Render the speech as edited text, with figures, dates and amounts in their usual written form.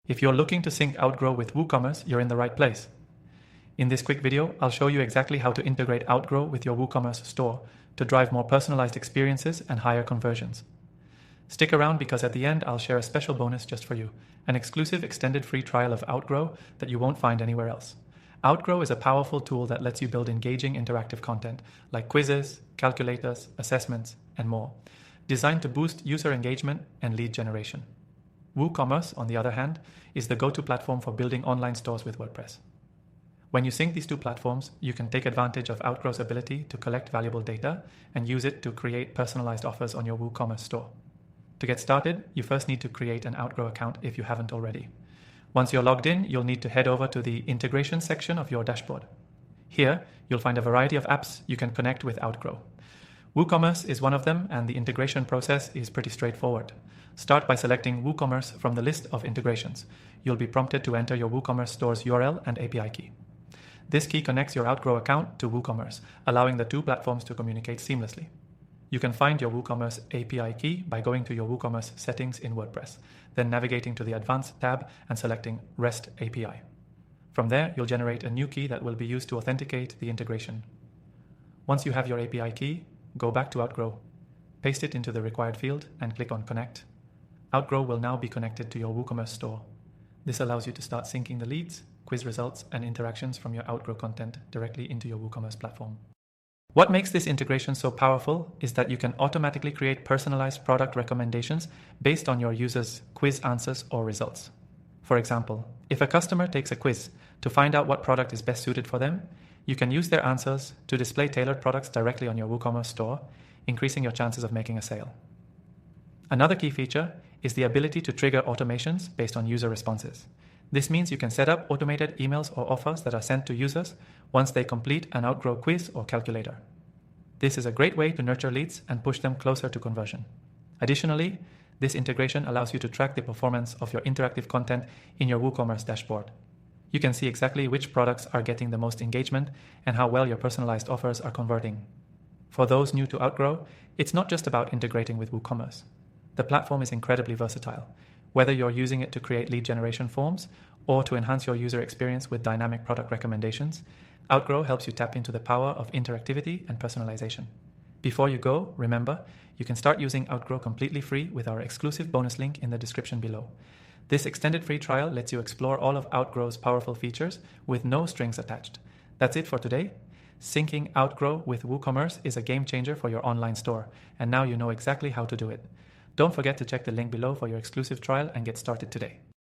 If you're looking to sync Outgrow with WooCommerce, you're in the right place. In this quick video, I'll show you exactly how to integrate Outgrow with your WooCommerce store to drive more personalized experiences and higher conversions. Stick around because at the end, I'll share a special bonus just for you, an exclusive extended free trial of Outgrow that you won't find anywhere else. Outgrow is a powerful tool that lets you build engaging interactive content like quizzes, calculators, assessments, and more, designed to boost user engagement and lead generation. WooCommerce, on the other hand, is the go-to platform for building online stores with WordPress. When you sync these two platforms, you can take advantage of Outgrow's ability to collect valuable data and use it to create personalized offers on your WooCommerce store. To get started, you first need to create an Outgrow account if you haven't already. Once you're logged in, you'll need to head over to the integration section of your dashboard. Here, you'll find a variety of apps you can connect with Outgrow. WooCommerce is one of them, and the integration process is pretty straightforward. Start by selecting WooCommerce from the list of integrations. You'll be prompted to enter your WooCommerce store's URL and API key. This key connects your Outgrow account to WooCommerce, allowing the two platforms to communicate seamlessly. You can find your WooCommerce API key by going to your WooCommerce settings in WordPress, then navigating to the Advanced tab and selecting REST API. From there, you'll generate a new key that will be used to authenticate the integration. Once you have your API key, go back to Outgrow, paste it into the required field, and click on Connect. Outgrow will now be connected to your WooCommerce store. This allows you to start syncing the leads, quiz results, and interactions from your Outgrow content directly into your WooCommerce platform. What makes this integration so powerful is that you can automatically create personalized product recommendations based on your users' quiz answers or results. For example, if a customer takes a quiz to find out what product is best suited for them, you can use their answers to display tailored products directly on your WooCommerce store, increasing your chances of making a sale. Another key feature is the ability to trigger automations based on user responses. This means you can set up automated emails or offers that are sent to users once they complete an Outgrow quiz or calculator. This is a great way to nurture leads and push them closer to conversion. Additionally, this integration allows you to track the performance of your interactive content in your WooCommerce dashboard. You can see exactly which products are getting the most engagement and how well your personalized offers are converting. For those new to Outgrow, it's not just about integrating with WooCommerce. The platform is incredibly versatile. Whether you're using it to create lead generation forms or to enhance your user experience with dynamic product recommendations, Outgrow helps you tap into the power of interactivity and personalization. Before you go, remember, you can start using Outgrow completely free with our exclusive bonus link in the description below. This extended free trial lets you explore all of Outgrow's powerful features with no strings attached. That's it for today. Syncing Outgrow with WooCommerce is a game changer for your online store, and now you know exactly how to do it. Don't forget to check the link below for your exclusive trial and get started today.